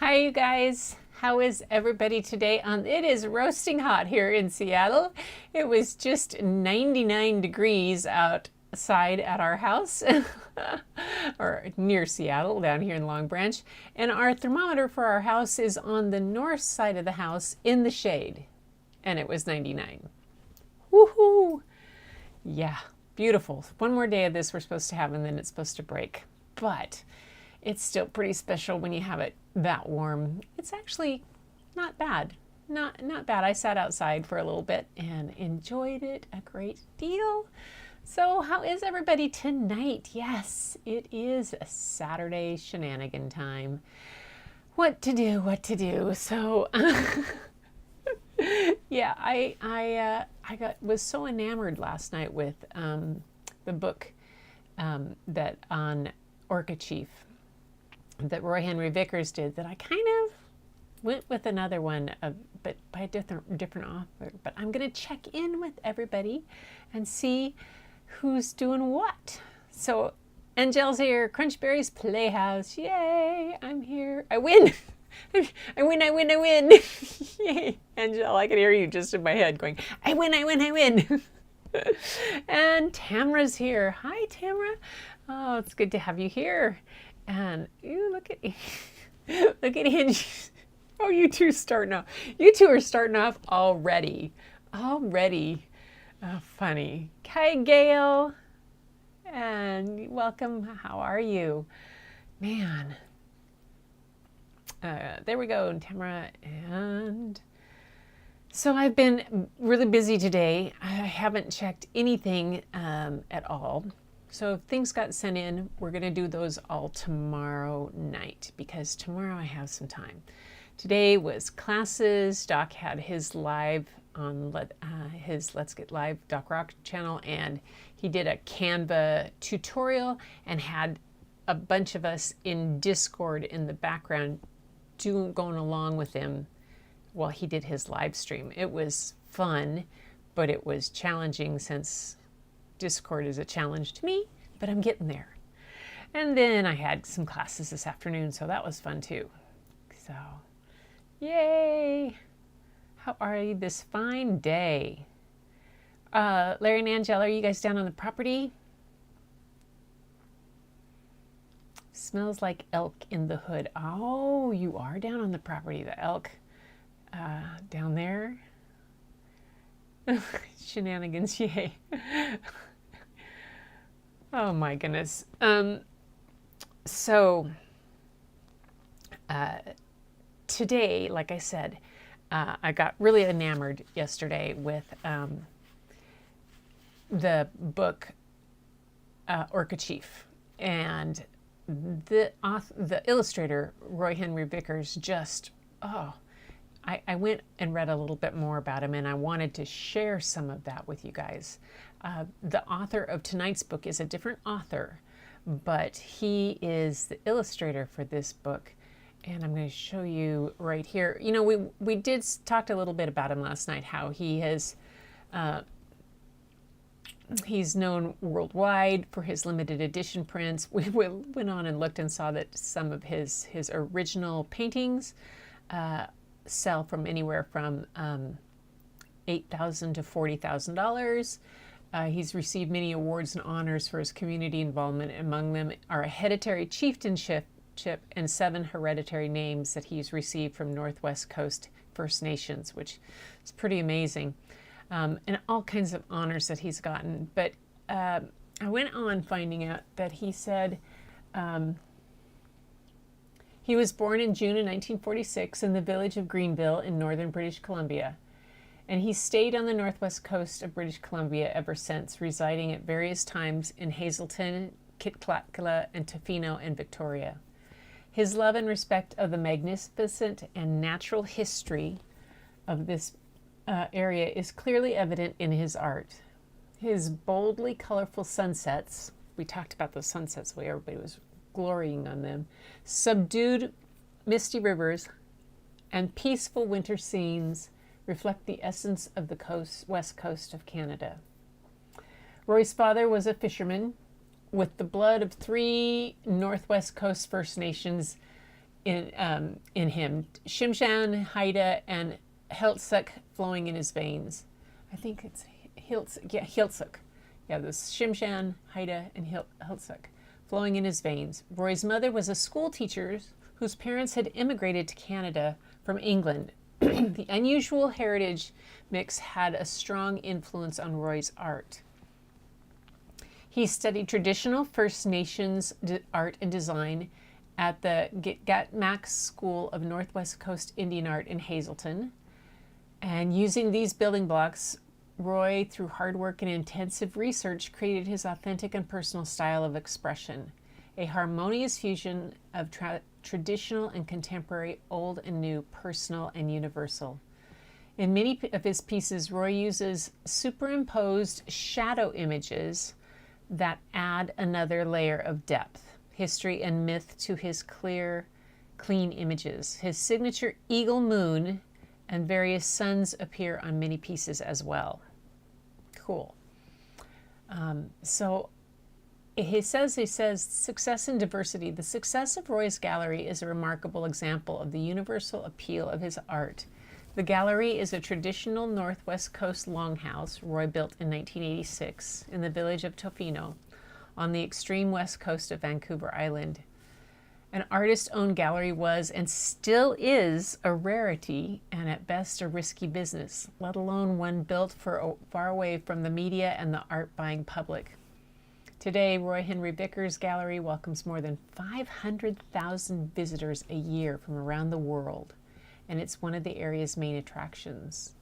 Hi, you guys. How is everybody today? It is roasting hot here in Seattle. It was just 99 degrees outside at our house, or near Seattle, down here in Long Branch. And our thermometer for our house is on the north side of the house in the shade, and it was 99. Woohoo! Yeah, beautiful. One more day of this we're supposed to have, and then it's supposed to break. But it's still pretty special when you have it that warm. It's actually not bad. Not bad. I sat outside for a little bit and enjoyed it a great deal. So how is everybody tonight? Yes, it is a Saturday shenanigan time. What to do. So yeah, I was so enamored last night with the book that on Orca Chief that Roy Henry Vickers did, that I kind of went with another one, but by a different author. But I'm going to check in with everybody and see who's doing what. So Angel's here, Crunchberry's Playhouse. Yay, I'm here. I win. I win. Yay. Angel, I can hear you just in my head going, I win. And Tamra's here. Hi, Tamra. Oh, it's good to have you here. And you look at Angie. Oh, you two starting off. You two are starting off already. Oh, funny. Hi, Gail. And welcome. How are you? Man. There we go, Tamara. And so I've been really busy today. I haven't checked anything at all. So if things got sent in, we're going to do those all tomorrow night, because tomorrow I have some time. Today was classes. Doc had his live on his Let's Get Live Doc Rock channel, and he did a Canva tutorial and had a bunch of us in Discord in the background going along with him while he did his live stream. It was fun, but it was challenging since Discord is a challenge to me, but I'm getting there. And then I had some classes this afternoon, so that was fun too. So, yay! How are you this fine day? Larry and Angela, are you guys down on the property? Smells like elk in the hood. Oh, you are down on the property, the elk down there. Shenanigans, yay. Oh my goodness. Today, like I said, I got really enamored yesterday with the book Orca Chief. And the illustrator, Roy Henry Vickers, I went and read a little bit more about him, and I wanted to share some of that with you guys. The author of tonight's book is a different author, but he is the illustrator for this book, and I'm going to show you right here. You know, we did talk a little bit about him last night, how he has he's known worldwide for his limited edition prints. We went on and looked and saw that some of his original paintings sell from anywhere from $8,000 to $40,000. He's received many awards and honors for his community involvement. Among them are a hereditary chieftainship and 7 hereditary names that he's received from Northwest Coast First Nations, which is pretty amazing. And all kinds of honors that he's gotten. But I went on finding out that he said he was born in June of 1946 in the village of Greenville in northern British Columbia. And he stayed on the northwest coast of British Columbia ever since, residing at various times in Hazelton, Kitclatala, and Tofino and Victoria. His love and respect of the magnificent and natural history of this area is clearly evident in his art. His boldly colorful sunsets, we talked about those sunsets where everybody was glorying on them, subdued misty rivers, and peaceful winter scenes reflect the essence of the west coast of Canada. Roy's father was a fisherman with the blood of 3 Northwest Coast First Nations in him. Shimshan, Haida, and Hiltsuk flowing in his veins. I think it's Hiltsuk. Yeah, Hiltsuk. Yeah, this Shimshan, Haida, and Hiltsuk flowing in his veins. Roy's mother was a school teacher whose parents had immigrated to Canada from England. The unusual heritage mix had a strong influence on Roy's art. He studied traditional First Nations art and design at the Gatmack School of Northwest Coast Indian Art in Hazelton. And using these building blocks, Roy, through hard work and intensive research, created his authentic and personal style of expression, a harmonious fusion of traditional and contemporary, old and new, personal and universal. In many of his pieces, Roy uses superimposed shadow images that add another layer of depth, history, and myth to his clear, clean images. His signature eagle moon and various suns appear on many pieces as well. Cool. So he says, success and diversity. The success of Roy's gallery is a remarkable example of the universal appeal of his art. The gallery is a traditional Northwest Coast longhouse Roy built in 1986 in the village of Tofino on the extreme west coast of Vancouver Island. An artist-owned gallery was and still is a rarity and at best a risky business, let alone one built far away from the media and the art-buying public. Today, Roy Henry Vickers Gallery welcomes more than 500,000 visitors a year from around the world, and it's one of the area's main attractions.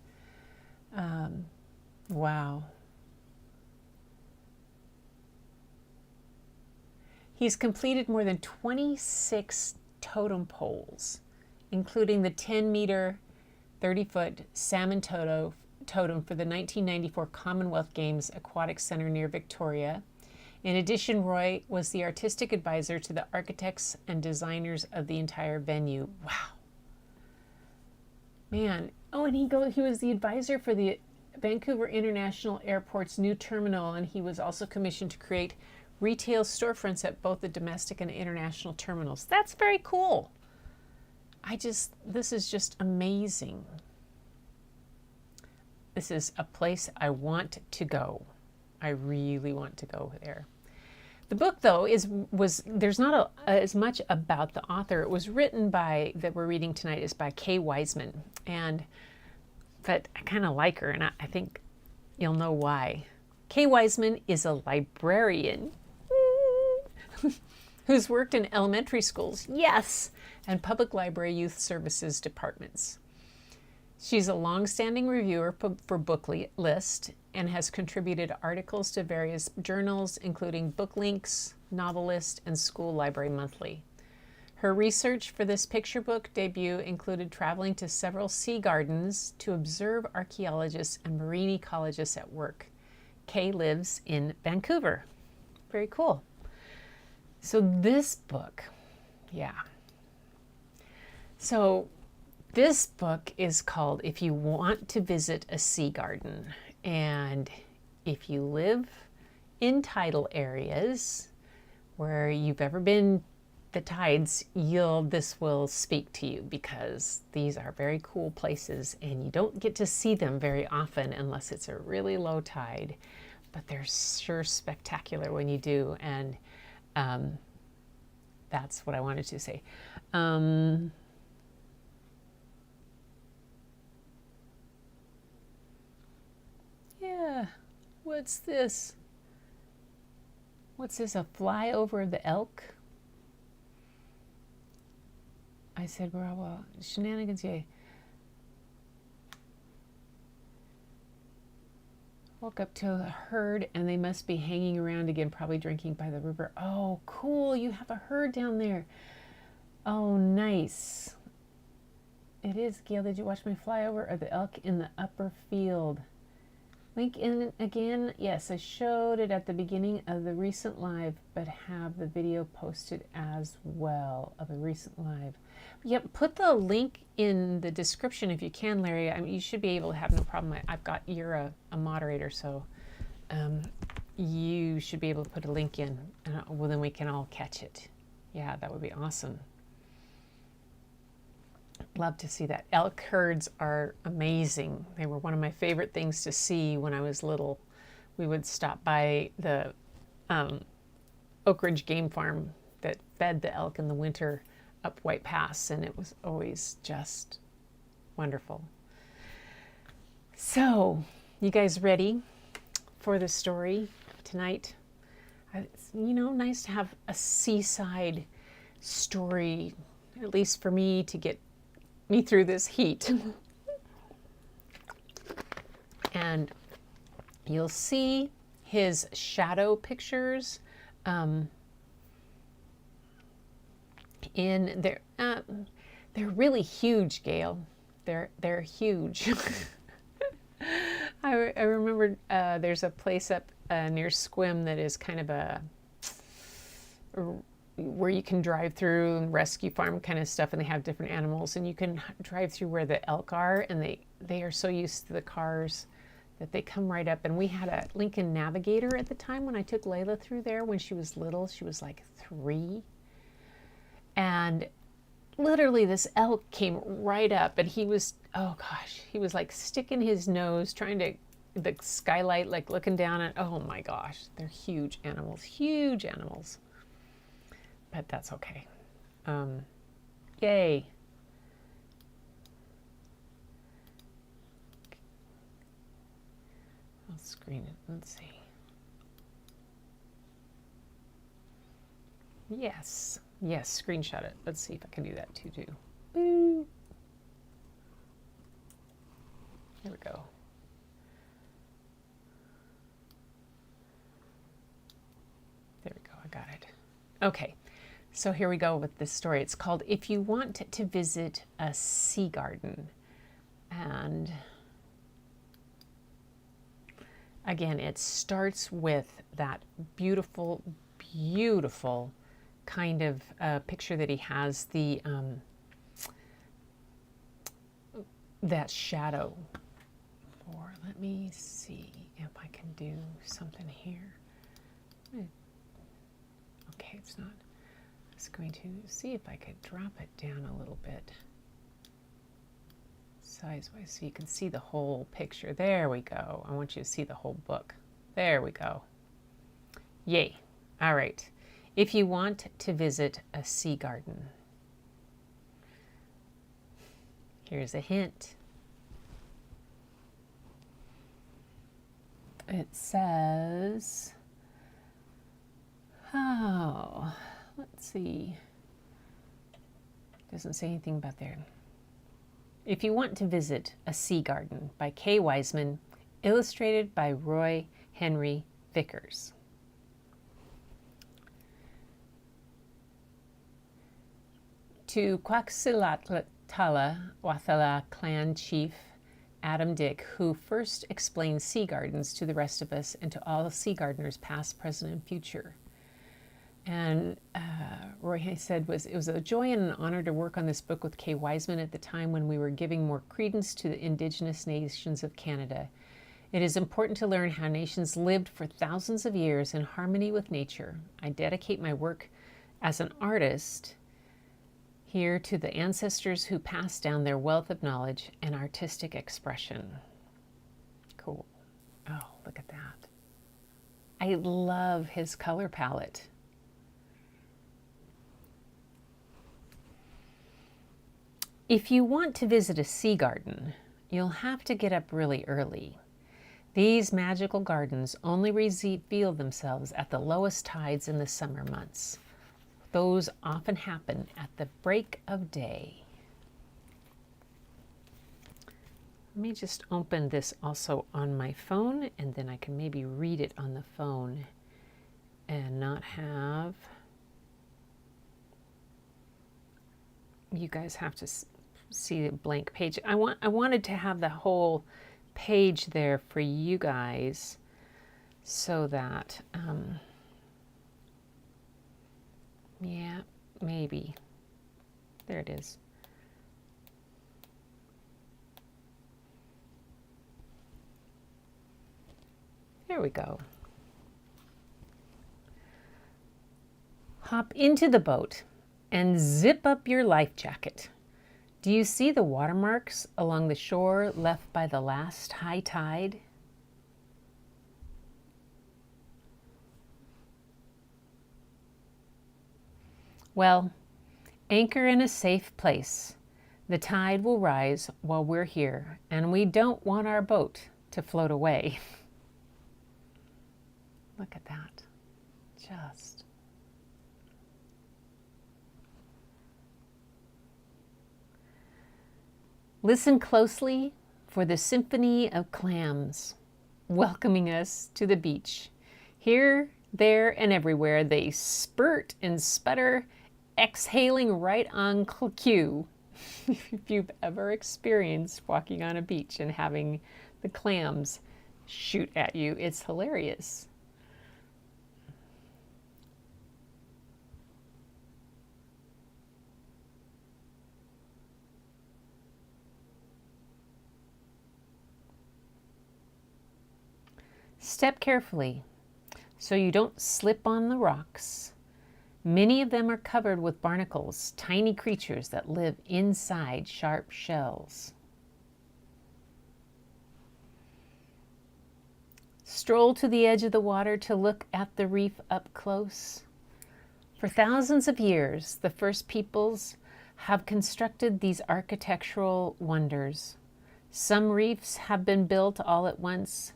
Wow. He's completed more than 26 totem poles, including the 10-meter, 30-foot salmon totem for the 1994 Commonwealth Games Aquatic Center near Victoria. In addition, Roy was the artistic advisor to the architects and designers of the entire venue. Wow. Man. Oh, and he was the advisor for the Vancouver International Airport's new terminal, and he was also commissioned to create retail storefronts at both the domestic and international terminals. That's very cool. This is just amazing. This is a place I want to go. I really want to go there. The book, though, there's not as much about the author. It was written that we're reading tonight is by Kay Weisman, but I kind of like her, and I think you'll know why. Kay Weisman is a librarian who's worked in elementary schools, yes, and public library youth services departments. She's a long-standing reviewer for Book List and has contributed articles to various journals, including Book Links, Novelist, and School Library Monthly. Her research for this picture book debut included traveling to several sea gardens to observe archaeologists and marine ecologists at work. Kay lives in Vancouver. Very cool. So this book, yeah. So this book is called If You Want to Visit a Sea Garden. And if you live in tidal areas where you've ever been the tides, this will speak to you, because these are very cool places and you don't get to see them very often unless it's a really low tide. But they're sure spectacular when you do, and that's what I wanted to say. Yeah, what's this? What's this, a flyover of the elk? I said, well, shenanigans, yay. Woke up to a herd and they must be hanging around again, probably drinking by the river. Oh, cool, you have a herd down there. Oh, nice. It is. Gail, did you watch my flyover of the elk in the upper field? Link in again. Yes, I showed it at the beginning of the recent live, but have the video posted as well of a recent live. Yep, put the link in the description if you can, Larry. I mean, you should be able to have no problem. You're a moderator, so you should be able to put a link in. Well, then we can all catch it. Yeah, that would be awesome. Love to see that. Elk herds are amazing. They were one of my favorite things to see when I was little. We would stop by the Oak Ridge Game Farm that fed the elk in the winter up White Pass, and it was always just wonderful. So, you guys ready for the story tonight? It's, nice to have a seaside story, at least for me, to get me through this heat. And you'll see his shadow pictures in there. They're really huge, Gail. They're huge. I remember there's a place up near Squim that is kind of where you can drive through and rescue farm kind of stuff, and they have different animals, and you can drive through where the elk are, and they are so used to the cars that they come right up. And we had a Lincoln Navigator at the time when I took Layla through there when she was little. She was like 3. And literally this elk came right up, and he was, oh gosh, he was like sticking his nose, trying to, the skylight, like looking down at, oh my gosh, they're huge animals, huge animals. But that's okay. Yay. I'll screen it. Let's see. Yes. Yes, screenshot it. Let's see if I can do that too. Boo. There we go. There we go. I got it. Okay. So here we go with this story. It's called If You Want to Visit a Sea Garden. And again, it starts with that beautiful, beautiful kind of picture that he has, the that shadow. Or let me see if I can do something here. Okay, it's not. I was going to see if I could drop it down a little bit size-wise so you can see the whole picture. There we go. I want you to see the whole book. There we go. Yay. All right. If you want to visit a sea garden, here's a hint. It says, oh, let's see. Doesn't say anything about there. If You Want to Visit a Sea Garden by Kay Weisman, illustrated by Roy Henry Vickers. To Quaxilatala Wathala clan chief Adam Dick, who first explained sea gardens to the rest of us and to all sea gardeners past, present, and future. And Roy said it was a joy and an honor to work on this book with Kay Weisman at the time when we were giving more credence to the Indigenous nations of Canada. It is important to learn how nations lived for thousands of years in harmony with nature. I dedicate my work as an artist here to the ancestors who passed down their wealth of knowledge and artistic expression. Cool. Oh, look at that. I love his color palette. If you want to visit a sea garden, you'll have to get up really early. These magical gardens only reveal themselves at the lowest tides in the summer months. Those often happen at the break of day. Let me just open this also on my phone, and then I can maybe read it on the phone and not have you guys have to see the blank page. I wanted to have the whole page there for you guys so that yeah, maybe. There it is. There we go. Hop into the boat and zip up your life jacket. Do you see the watermarks along the shore left by the last high tide? Well, anchor in a safe place. The tide will rise while we're here, and we don't want our boat to float away. Look at that. Just. Listen closely for the symphony of clams welcoming us to the beach. Here, there, and everywhere they spurt and sputter, exhaling right on cue. If you've ever experienced walking on a beach and having the clams shoot at you, it's hilarious. Step carefully so you don't slip on the rocks. Many of them are covered with barnacles, tiny creatures that live inside sharp shells. Stroll to the edge of the water to look at the reef up close. For thousands of years, the first peoples have constructed these architectural wonders. Some reefs have been built all at once.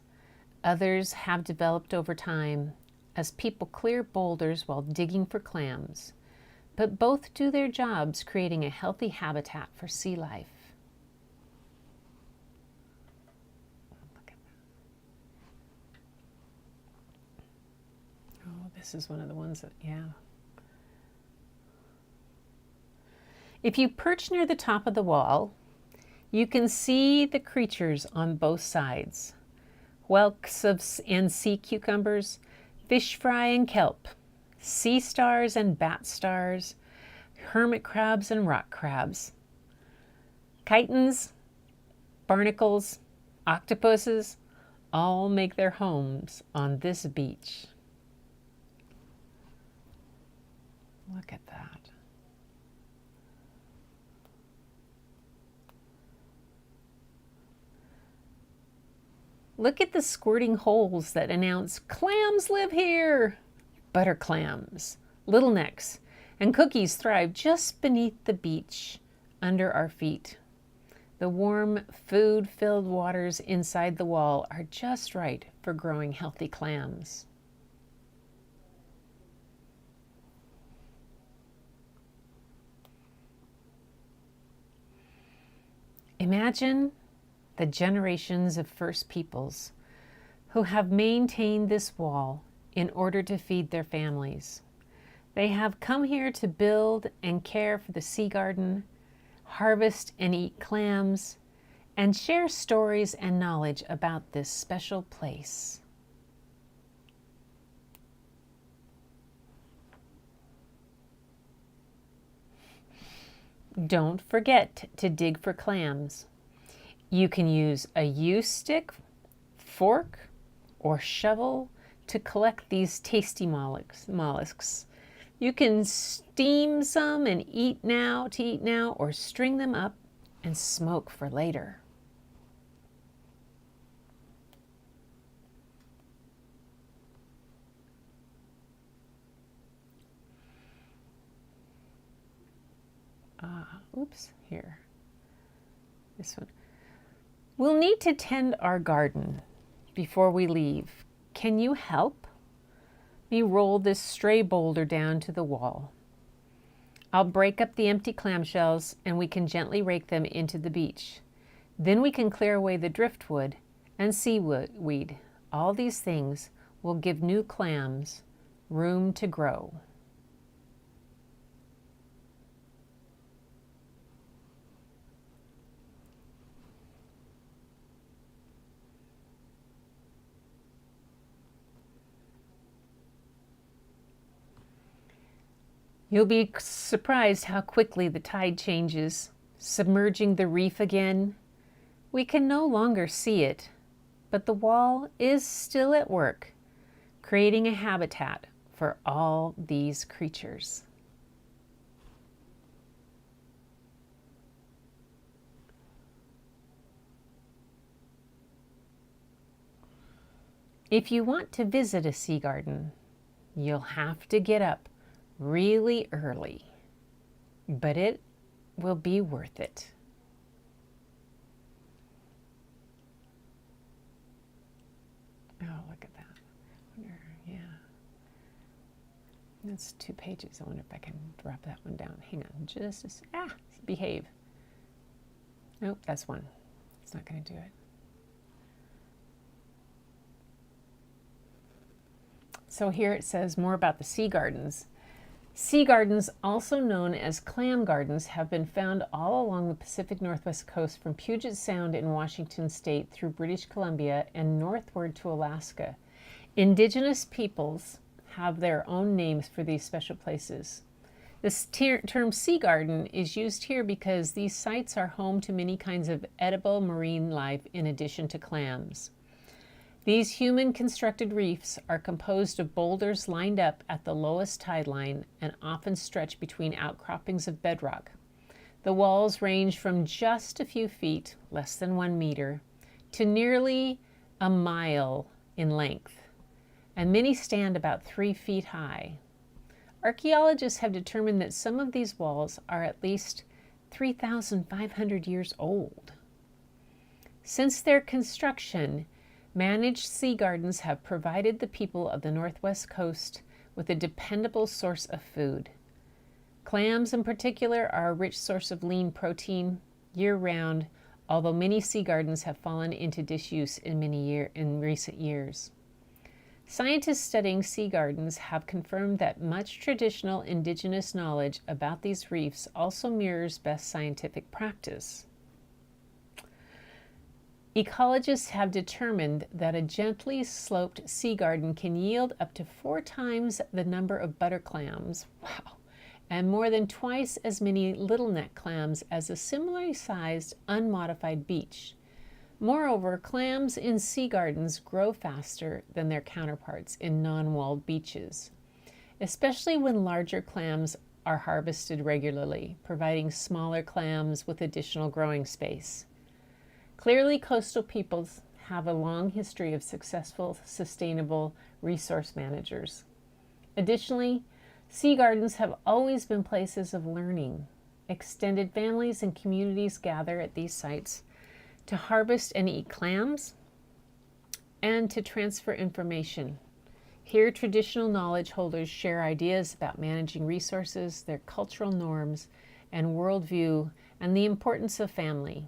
Others have developed over time as people clear boulders while digging for clams, but both do their jobs creating a healthy habitat for sea life. Look at that. Oh, this is one of the ones that, yeah. If you perch near the top of the wall, you can see the creatures on both sides. Whelks and sea cucumbers, fish fry and kelp, sea stars and bat stars, hermit crabs and rock crabs, chitons, barnacles, octopuses, all make their homes on this beach. Look at that. Look at the squirting holes that announce, clams live here. Butter clams, little necks, and cookies thrive just beneath the beach, under our feet. The warm, food-filled waters inside the wall are just right for growing healthy clams. Imagine the generations of first peoples who have maintained this wall in order to feed their families. They have come here to build and care for the sea garden, harvest and eat clams, and share stories and knowledge about this special place. Don't forget to dig for clams. You can use a U-stick, fork, or shovel to collect these tasty mollusks. You can steam some and eat now, or string them up and smoke for later. Oops, here. This one. We'll need to tend our garden before we leave. Can you help me roll this stray boulder down to the wall? I'll break up the empty clamshells and we can gently rake them into the beach. Then we can clear away the driftwood and seaweed. All these things will give new clams room to grow. You'll be surprised how quickly the tide changes, submerging the reef again. We can no longer see it, but the wall is still at work, creating a habitat for all these creatures. If you want to visit a sea garden, you'll have to get up really early, but it will be worth it. Oh, look at that. Yeah. That's 2 pages. I wonder if I can drop that one down. Hang on, just behave. Nope, that's one. It's not going to do it. So here it says more about the sea gardens. Sea gardens, also known as clam gardens, have been found all along the Pacific Northwest coast from Puget Sound in Washington State through British Columbia and northward to Alaska. Indigenous peoples have their own names for these special places. This term sea garden is used here because these sites are home to many kinds of edible marine life in addition to clams. These human-constructed reefs are composed of boulders lined up at the lowest tide line and often stretch between outcroppings of bedrock. The walls range from just a few feet, less than 1 meter, to nearly a mile in length, and many stand about 3 feet high. Archaeologists have determined that some of these walls are at least 3,500 years old. Since their construction, managed sea gardens have provided the people of the Northwest coast with a dependable source of food. Clams in particular are a rich source of lean protein year-round, although many sea gardens have fallen into disuse in recent years. Scientists studying sea gardens have confirmed that much traditional indigenous knowledge about these reefs also mirrors best scientific practice. Ecologists have determined that a gently sloped sea garden can yield up to 4 times the number of butter clams, wow, and more than twice as many little neck clams as a similarly sized, unmodified beach. Moreover, clams in sea gardens grow faster than their counterparts in non-walled beaches, especially when larger clams are harvested regularly, providing smaller clams with additional growing space. Clearly, coastal peoples have a long history of successful, sustainable resource managers. Additionally, sea gardens have always been places of learning. Extended families and communities gather at these sites to harvest and eat clams and to transfer information. Here, traditional knowledge holders share ideas about managing resources, their cultural norms and worldview, and the importance of family.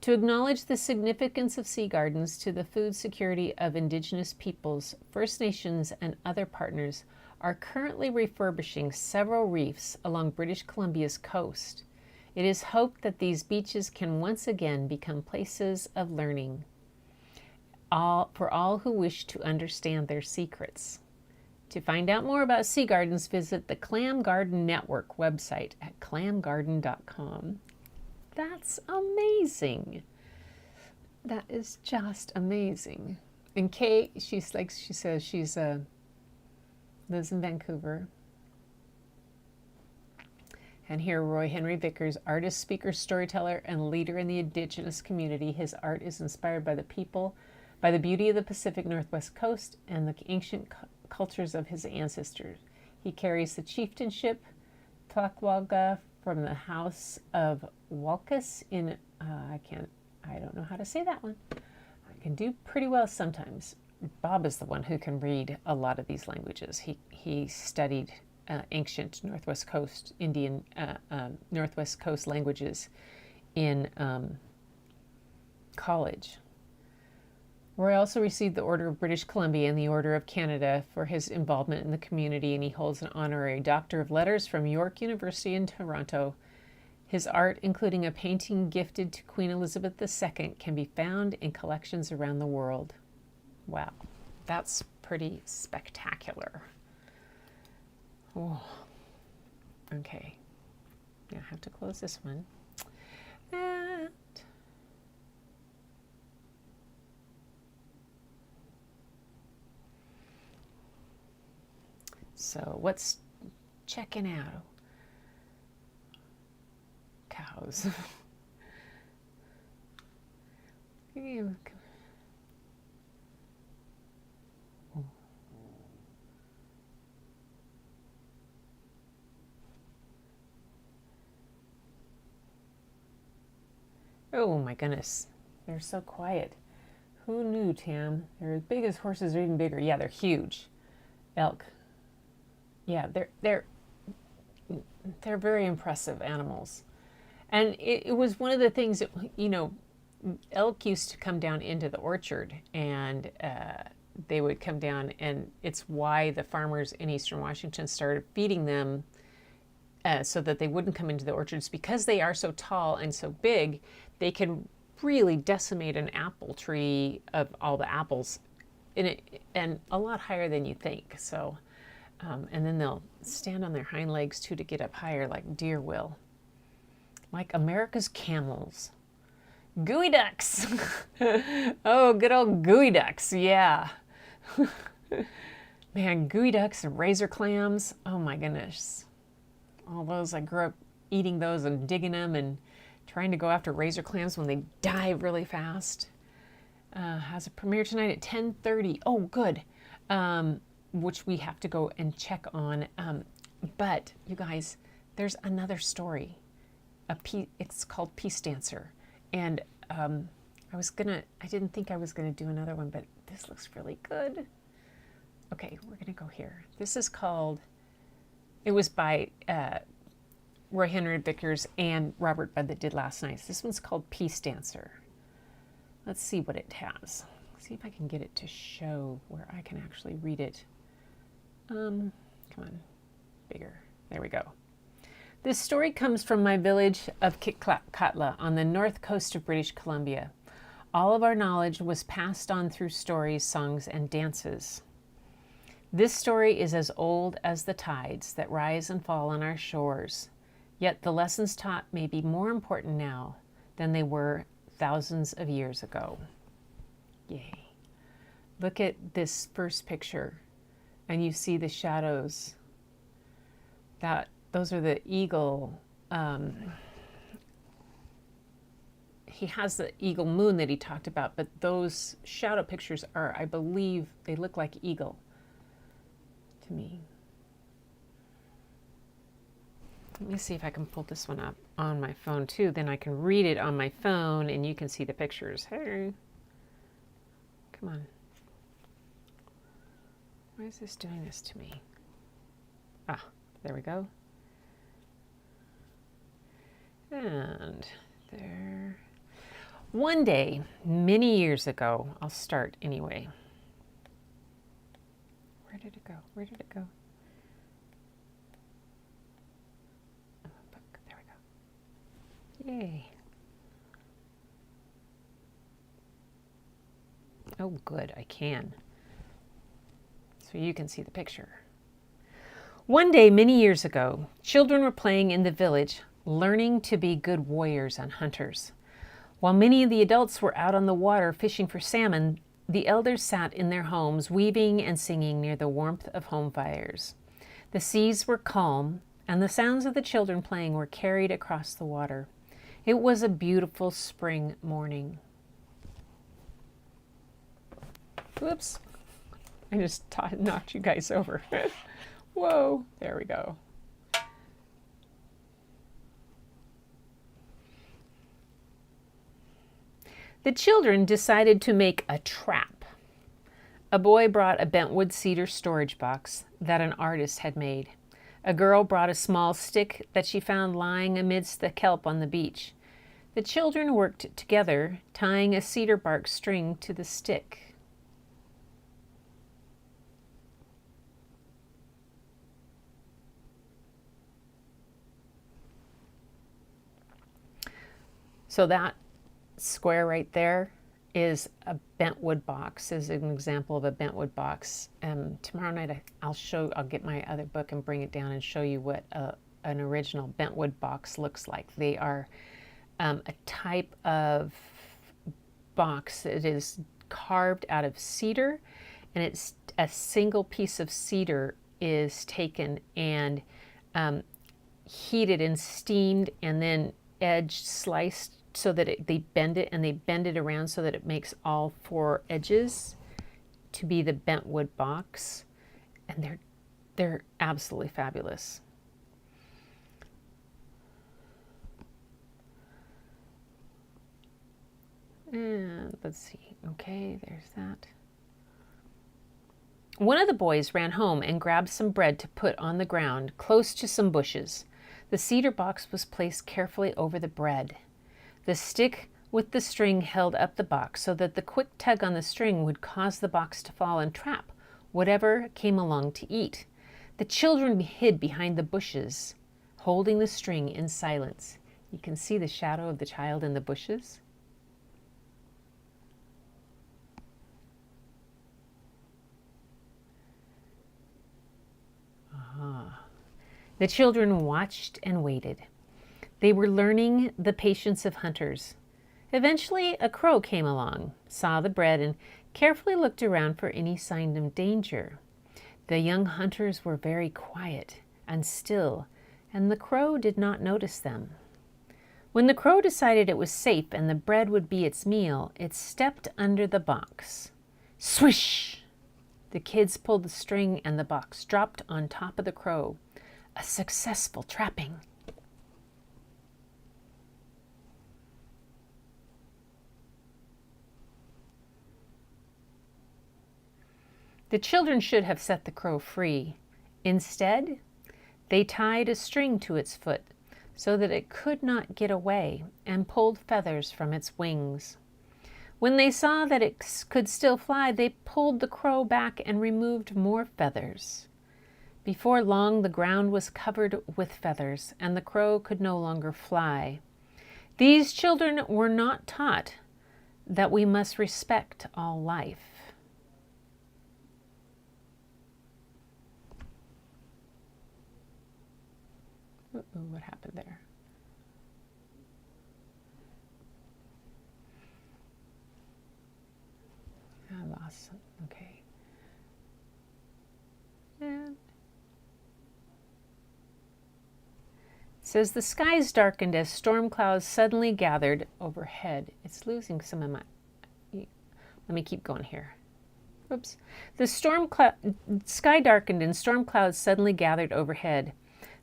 To acknowledge the significance of sea gardens to the food security of Indigenous peoples, First Nations, and other partners are currently refurbishing several reefs along British Columbia's coast. It is hoped that these beaches can once again become places of learning for all who wish to understand their secrets. To find out more about sea gardens, visit the Clam Garden Network website at clamgarden.com. That's amazing. That is just amazing. And Kay, she says she lives in Vancouver. And here, Roy Henry Vickers, artist, speaker, storyteller, and leader in the Indigenous community. His art is inspired by the people, by the beauty of the Pacific Northwest coast, and the ancient cultures of his ancestors. He carries the chieftainship, Tlakwaga, from the House of Walkus in, I don't know how to say that one. I can do pretty well sometimes. Bob is the one who can read a lot of these languages. He studied ancient Northwest Coast Indian Northwest Coast languages in college. Roy also received the Order of British Columbia and the Order of Canada for his involvement in the community, and he holds an honorary Doctor of Letters from York University in Toronto. His art, including a painting gifted to Queen Elizabeth II, can be found in collections around the world. Wow, that's pretty spectacular. Oh, okay. Now I have to close this one. And so what's checking out? Cows. Oh my goodness, they're so quiet. Who knew, Tam? They're as big as horses or even bigger. Yeah, they're huge. Elk. Yeah, they're very impressive animals. And it was one of the things that, elk used to come down into the orchard, and they would come down, and it's why the farmers in Eastern Washington started feeding them so that they wouldn't come into the orchards. Because they are so tall and so big, they can really decimate an apple tree of all the apples in it, and a lot higher than you think. So, and then they'll stand on their hind legs too to get up higher, like deer will. Like America's camels. Gooey ducks. Oh, good old gooey ducks. Yeah. Man, gooey ducks and razor clams. Oh my goodness. All those, I grew up eating those and digging them and trying to go after razor clams when they dive really fast. Has a premiere tonight at 10:30. Oh, good. Which we have to go and check on. But you guys, there's another story. It's called Peace Dancer. And I didn't think I was gonna do another one, but this looks really good. Okay, we're gonna go here. This is called, it was by Roy Henry Vickers and Robert Budd that did last night. This one's called Peace Dancer. Let's see what it has. See if I can get it to show where I can actually read it. Come on, bigger. There we go. This story comes from my village of Kitkatla on the north coast of British Columbia. All of our knowledge was passed on through stories, songs, and dances. This story is as old as the tides that rise and fall on our shores, yet the lessons taught may be more important now than they were thousands of years ago. Yay. Look at this first picture, and you see the shadows. Those are the eagle. He has the eagle moon that he talked about, but those shadow pictures are, I believe, they look like eagle to me. Let me see if I can pull this one up on my phone too. Then I can read it on my phone and you can see the pictures. Hey, come on. Why is this doing this to me? Ah, there we go. And there. One day, many years ago, I'll start anyway. Where did it go? Where did it go? Oh, book. There we go. Yay. Oh, good, I can. So you can see the picture. One day, many years ago, children were playing in the village, learning to be good warriors and hunters. While many of the adults were out on the water fishing for salmon, the elders sat in their homes, weaving and singing near the warmth of home fires. The seas were calm, and the sounds of the children playing were carried across the water. It was a beautiful spring morning. Whoops. I just knocked you guys over. Whoa, there we go. The children decided to make a trap. A boy brought a bentwood cedar storage box that an artist had made. A girl brought a small stick that she found lying amidst the kelp on the beach. The children worked together, tying a cedar bark string to the stick. So that square right there is a bentwood box, is an example of a bentwood box. Tomorrow night I'll get my other book and bring it down and show you what an original bentwood box looks like. They are a type of box that is carved out of cedar, and it's a single piece of cedar is taken and heated and steamed and then edged, sliced, so that they bend it around so that it makes all four edges to be the bentwood box, and they're absolutely fabulous. And let's see. Okay, there's that. One of the boys ran home and grabbed some bread to put on the ground close to some bushes. The cedar box was placed carefully over the bread. The stick with the string held up the box so that the quick tug on the string would cause the box to fall and trap whatever came along to eat. The children hid behind the bushes, holding the string in silence. You can see the shadow of the child in the bushes. The children watched and waited. They were learning the patience of hunters. Eventually, a crow came along, saw the bread, and carefully looked around for any sign of danger. The young hunters were very quiet and still, and the crow did not notice them. When the crow decided it was safe and the bread would be its meal, it stepped under the box. Swish! The kids pulled the string and the box dropped on top of the crow. A successful trapping. The children should have set the crow free. Instead, they tied a string to its foot so that it could not get away and pulled feathers from its wings. When they saw that it could still fly, they pulled the crow back and removed more feathers. Before long, the ground was covered with feathers, and the crow could no longer fly. These children were not taught that we must respect all life. Uh-oh, what happened there? I lost some. Okay. And it says the skies darkened as storm clouds suddenly gathered overhead. It's losing some of my... Let me keep going here. Oops. The sky darkened and storm clouds suddenly gathered overhead.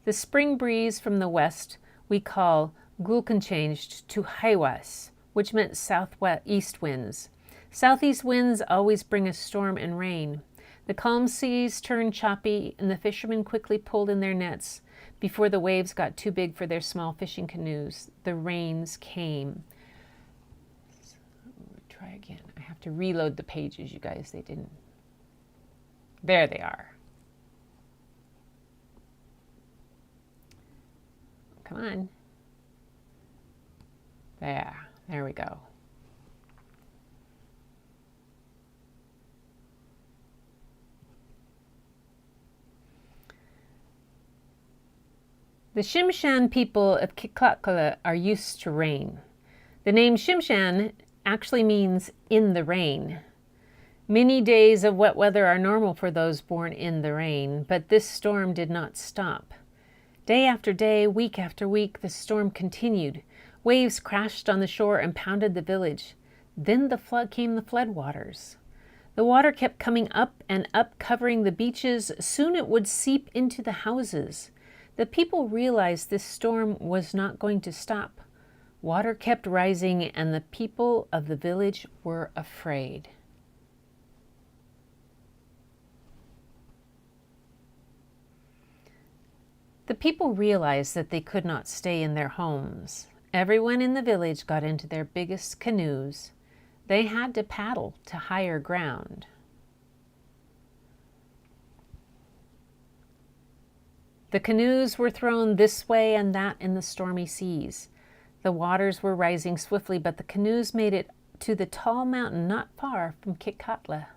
The spring breeze from the west we call gulken changed to haiwas, which meant southeast winds. Southeast winds always bring a storm and rain. The calm seas turned choppy, and the fishermen quickly pulled in their nets before the waves got too big for their small fishing canoes. The rains came. So, try again. I have to reload the pages, you guys. They didn't. There they are. Come on. There we go. The Shimshan people of Kiklakala are used to rain. The name Shimshan actually means in the rain. Many days of wet weather are normal for those born in the rain, but this storm did not stop. Day after day, week after week, the storm continued. Waves crashed on the shore and pounded the village. Then the floodwaters. The water kept coming up and up, covering the beaches. Soon it would seep into the houses. The people realized this storm was not going to stop. Water kept rising, and the people of the village were afraid. The people realized that they could not stay in their homes. Everyone in the village got into their biggest canoes. They had to paddle to higher ground. The canoes were thrown this way and that in the stormy seas. The waters were rising swiftly, but the canoes made it to the tall mountain not far from Kitkatla.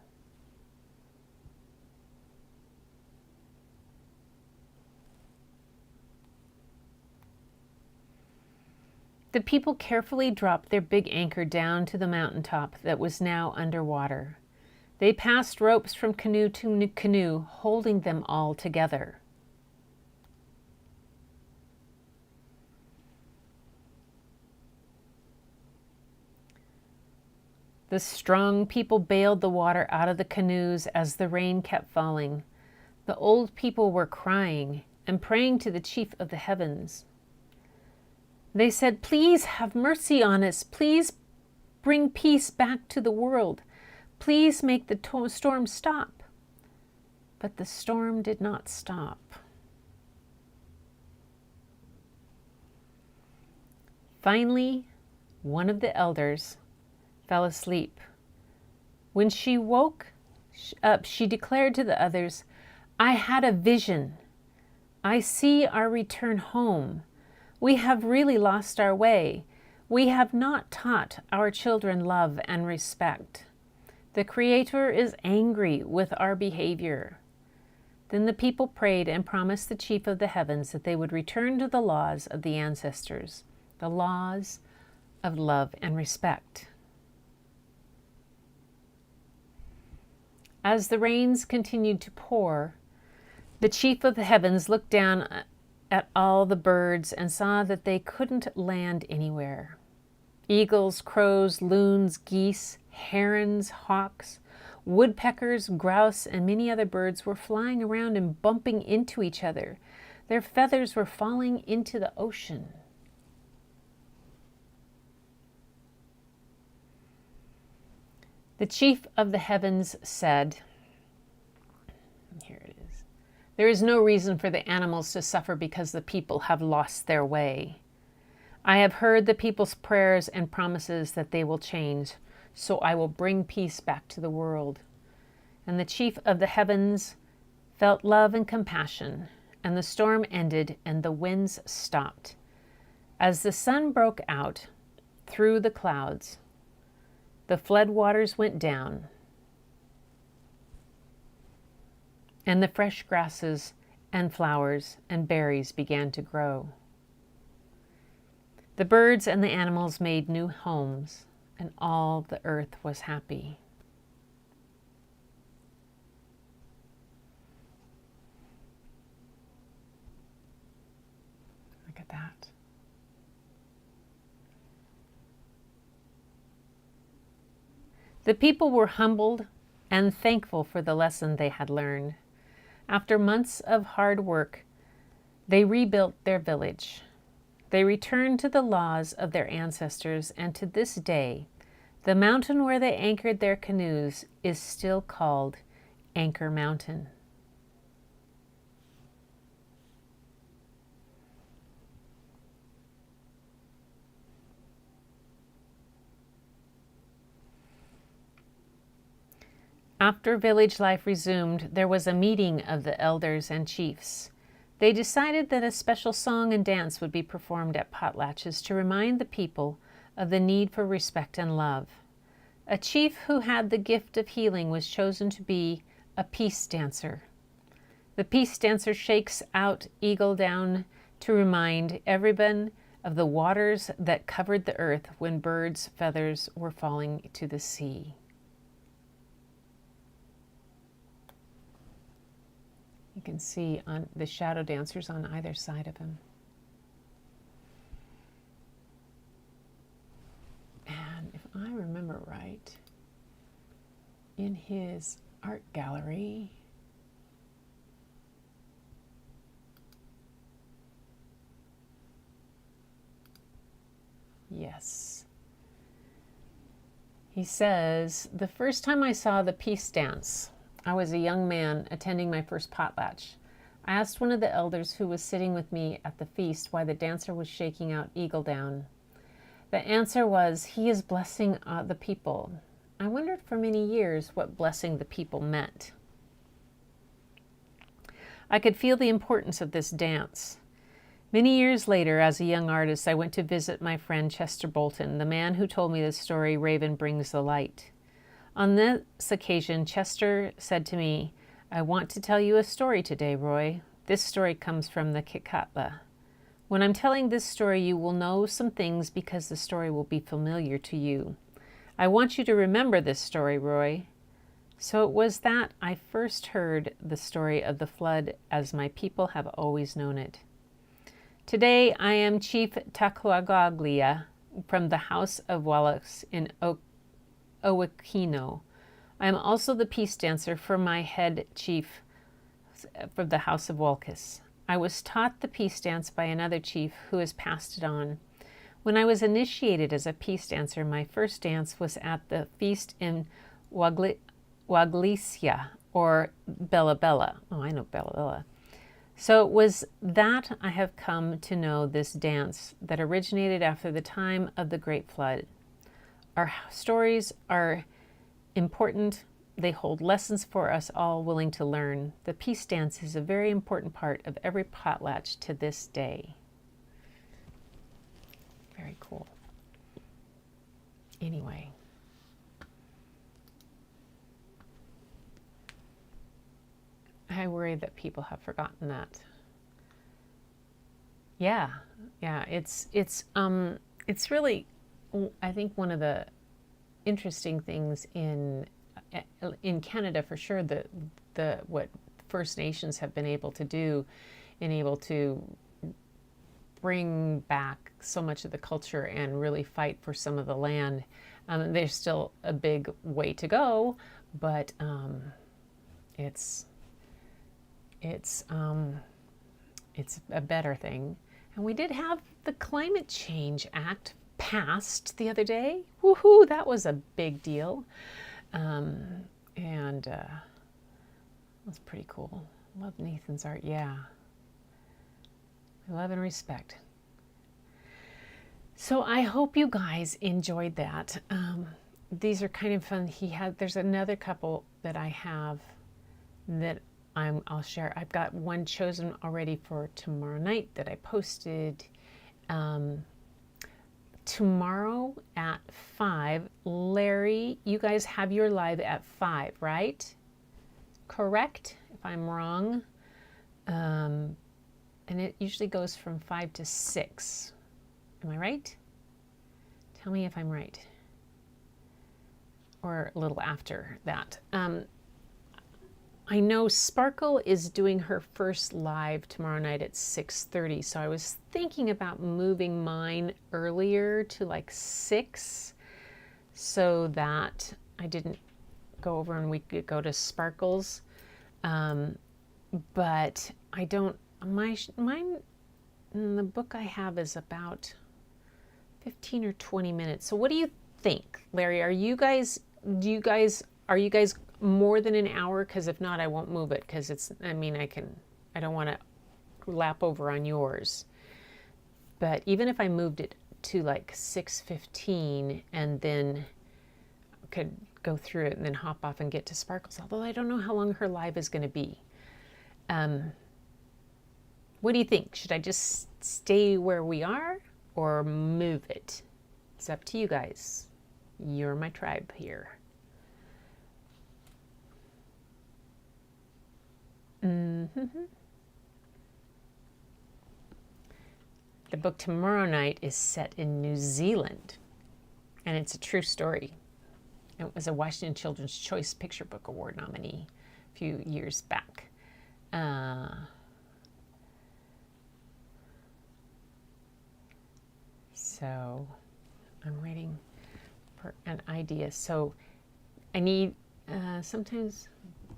The people carefully dropped their big anchor down to the mountaintop that was now underwater. They passed ropes from canoe to canoe, holding them all together. The strong people bailed the water out of the canoes as the rain kept falling. The old people were crying and praying to the chief of the heavens. They said, "Please have mercy on us. Please Bring peace back to the world. Please make the storm stop." But the storm did not stop. Finally, one of the elders fell asleep. When she woke up, she declared to the others, "I had a vision. I see our return home. We have really lost our way. We have not taught our children love and respect. The Creator is angry with our behavior." Then the people prayed and promised the Chief of the Heavens that they would return to the laws of the ancestors, the laws of love and respect. As the rains continued to pour, the Chief of the Heavens looked down at all the birds and saw that they couldn't land anywhere. Eagles, crows, loons, geese, herons, hawks, woodpeckers, grouse, and many other birds were flying around and bumping into each other. Their feathers were falling into the ocean. The Chief of the Heavens said, here it is, "There is no reason for the animals to suffer because the people have lost their way. I have heard the people's prayers and promises that they will change, so I will bring peace back to the world." And the Chief of the Heavens felt love and compassion, and the storm ended and the winds stopped. As the sun broke out through the clouds, the flood waters went down, and the fresh grasses and flowers and berries began to grow. The birds and the animals made new homes, and all the earth was happy. Look at that. The people were humbled and thankful for the lesson they had learned. After months of hard work, they rebuilt their village. They returned to the laws of their ancestors, and to this day, the mountain where they anchored their canoes is still called Anchor Mountain. After village life resumed, there was a meeting of the elders and chiefs. They decided that a special song and dance would be performed at potlatches to remind the people of the need for respect and love. A chief who had the gift of healing was chosen to be a peace dancer. The peace dancer shakes out eagle down to remind everyone of the waters that covered the earth when birds' feathers were falling to the sea. You can see on the shadow dancers on either side of him. And if I remember right, in his art gallery, yes, he says, "The first time I saw the peace dance, I was a young man attending my first potlatch. I asked one of the elders who was sitting with me at the feast why the dancer was shaking out eagle down. The answer was, he is blessing the people. I wondered for many years what blessing the people meant. I could feel the importance of this dance. Many years later, as a young artist, I went to visit my friend Chester Bolton, the man who told me the story Raven Brings the Light. On this occasion, Chester said to me, 'I want to tell you a story today, Roy. This story comes from the Kikatla. When I'm telling this story, you will know some things because the story will be familiar to you. I want you to remember this story, Roy.' So it was that I first heard the story of the flood as my people have always known it. Today, I am Chief Takwagaglia from the House of Wallace in Owakino. I am also the peace dancer for my head chief for the House of Walkus. I was taught the peace dance by another chief who has passed it on. When I was initiated as a peace dancer, my first dance was at the feast in Waglicia, or Bella Bella. Oh, I know Bella Bella. So it was that I have come to know this dance that originated after the time of the Great Flood. Our stories are important. They hold lessons for us all willing to learn. The peace dance is a very important part of every potlatch to this day. Very cool. Anyway. I worry that people have forgotten that. Yeah. It's really, I think, one of the interesting things in Canada, for sure, the what First Nations have been able to do, and able to bring back so much of the culture and really fight for some of the land. There's still a big way to go, but it's a better thing. And we did have the Climate Change Act passed the other day. Woohoo! That was a big deal. That's pretty cool. Love Nathan's art. Yeah. Love and respect. So I hope you guys enjoyed that. These are kind of fun. There's another couple that I have that I'll share. I've got one chosen already for tomorrow night that I posted. Tomorrow at 5, Larry, you guys have your live at 5, right? Correct? If I'm wrong. And it usually goes from 5 to 6. Am I right? Tell me if I'm right. Or a little after that. I know Sparkle is doing her first live tomorrow night at 6:30, so I was thinking about moving mine earlier to like 6 so that I didn't go over and we could go to Sparkle's. But I don't, mine, the book I have is about 15 or 20 minutes. So what do you think, Larry? Are you guys more than an hour? Because if not, I won't move it, because I don't want to lap over on yours. But even if I moved it to like 6:15 and then could go through it and then hop off and get to Sparkles, although I don't know how long her live is going to be. What do you think? Should I just stay where we are or move it? It's up to you guys. You're my tribe here. The book tomorrow night is set in New Zealand, and it's a true story. It was a Washington Children's Choice Picture Book Award nominee a few years back. So I'm waiting for an idea. So I need sometimes,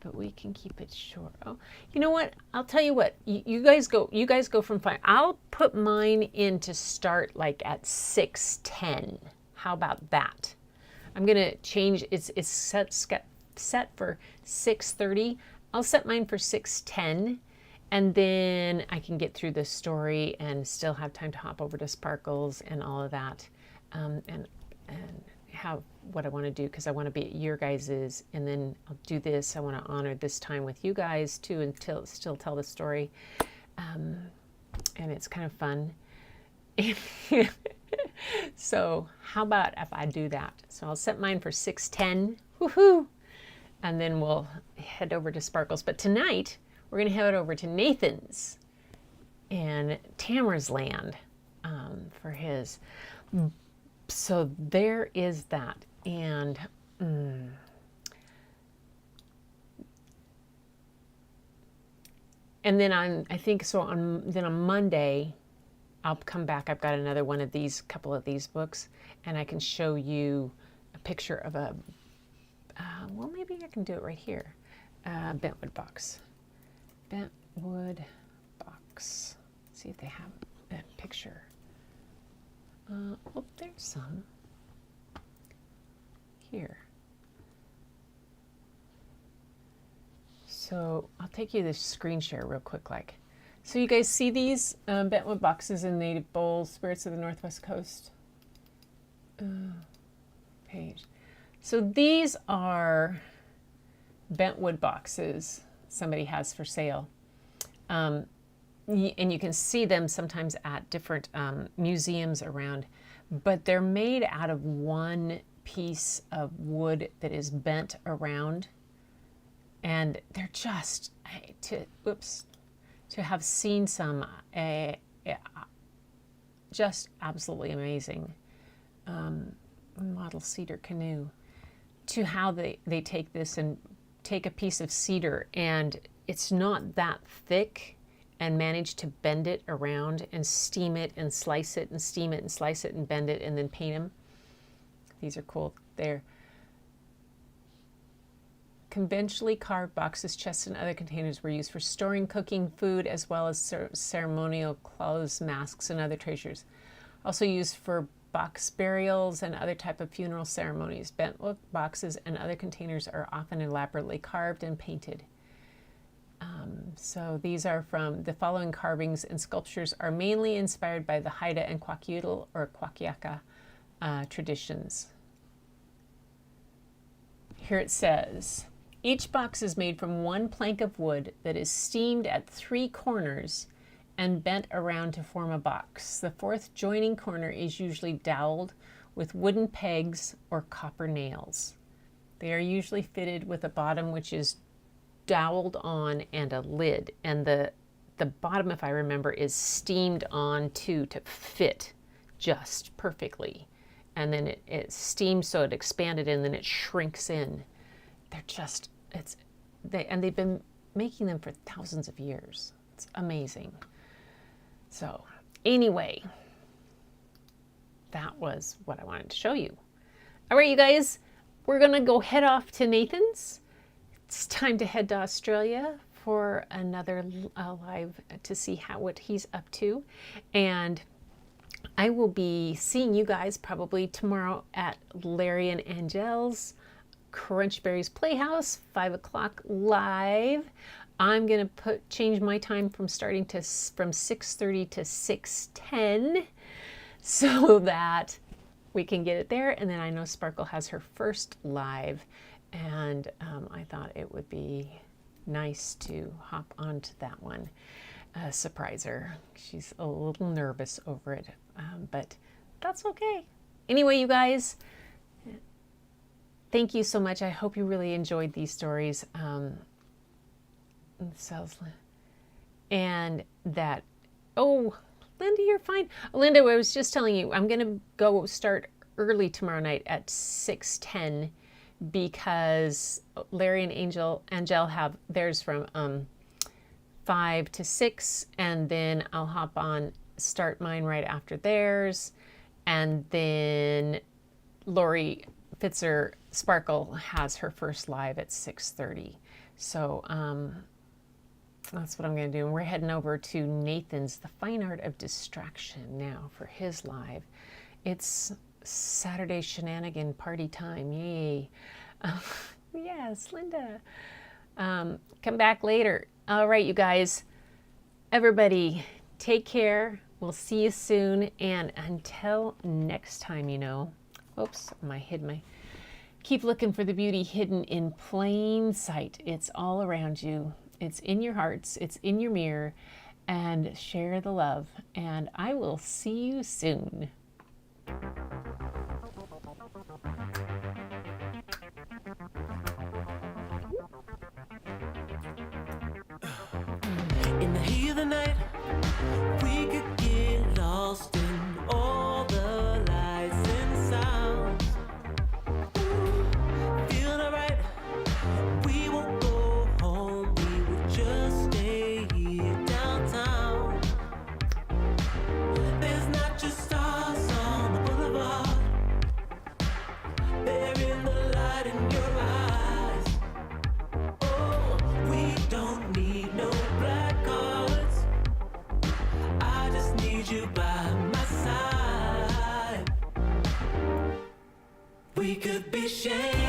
but we can keep it short. Oh, you know what? I'll tell you what. You guys go from 5. I'll put mine in to start like at 6:10. How about that? I'm gonna change. It's set for 6:30. I'll set mine for 6:10, and then I can get through this story and still have time to hop over to Sparkles and all of that, and have what I want to do, because I want to be at your guys's, and then I'll do this. I want to honor this time with you guys too, and still tell the story, and it's kind of fun. So how about if I do that? So I'll set mine for 6:10, woohoo, and then we'll head over to Sparkles. But tonight we're going to head over to Nathan's and Tamara's land for his. So there is that. And then on Monday, I'll come back. I've got another one of these, couple of these books, and I can show you a picture of a, well, maybe I can do it right here. Bentwood box. Bentwood box. See if they have a picture. Oh, there's some here. So I'll take you to screen share real quick. So you guys see these bentwood boxes in Native Bowls, Spirits of the Northwest Coast page. So these are bentwood boxes somebody has for sale. And you can see them sometimes at different museums around, but they're made out of one piece of wood that is bent around, and they're just to have seen some just absolutely amazing. Model cedar canoe, to how they take this and take a piece of cedar, and it's not that thick, and manage to bend it around and steam it and slice it and steam it and slice it and bend it and then paint them. These are cool. They're conventionally carved boxes, chests, and other containers were used for storing cooking food, as well as ceremonial clothes, masks, and other treasures. Also used for box burials and other type of funeral ceremonies. Bentwood boxes and other containers are often elaborately carved and painted. So these are from the following carvings and sculptures are mainly inspired by the Haida and Kwakiutl or Kwakiaka traditions. Here it says, each box is made from one plank of wood that is steamed at 3 corners and bent around to form a box. The 4th joining corner is usually doweled with wooden pegs or copper nails. They are usually fitted with a bottom which is doweled on and a lid, and the bottom, if I remember, is steamed on too to fit just perfectly, and then it steams so it expanded and then it shrinks in. They're just they've been making them for thousands of years. It's amazing. So anyway, that was what I wanted to show you. All right, you guys, we're gonna go head off to Nathan's. It's time to head to Australia for another live to see what he's up to. And I will be seeing you guys probably tomorrow at Larry and Angel's Crunchberry's Playhouse, 5 o'clock live. I'm going to change my time from 6:30 to 6:10 so that we can get it there. And then I know Sparkle has her first live, and I thought it would be nice to hop onto that one, surprise her. She's a little nervous over it, but that's okay. Anyway, you guys, thank you so much. I hope you really enjoyed these stories. And that, oh, Linda, you're fine. Linda, I was just telling you, I'm going to go start early tomorrow night at 6:10 because Larry and Angel have theirs from 5 to 6, and then I'll hop on, start mine right after theirs, and then Lori Fitzer Sparkle has her first live at 6:30. So that's what I'm going to do. And we're heading over to Nathan's, The Fine Art of Distraction, now for his live. It's Saturday shenanigan party time. Yay. Yes, Linda. Come back later. All right, you guys. Everybody, take care. We'll see you soon. And until next time, oops, keep looking for the beauty hidden in plain sight. It's all around you. It's in your hearts. It's in your mirror. And share the love. And I will see you soon. In the heat of the night, we could get lost in all the lights and sounds. Feeling alright, we won't go home, we will just stay here downtown. There's not just stars on the boulevard. shame.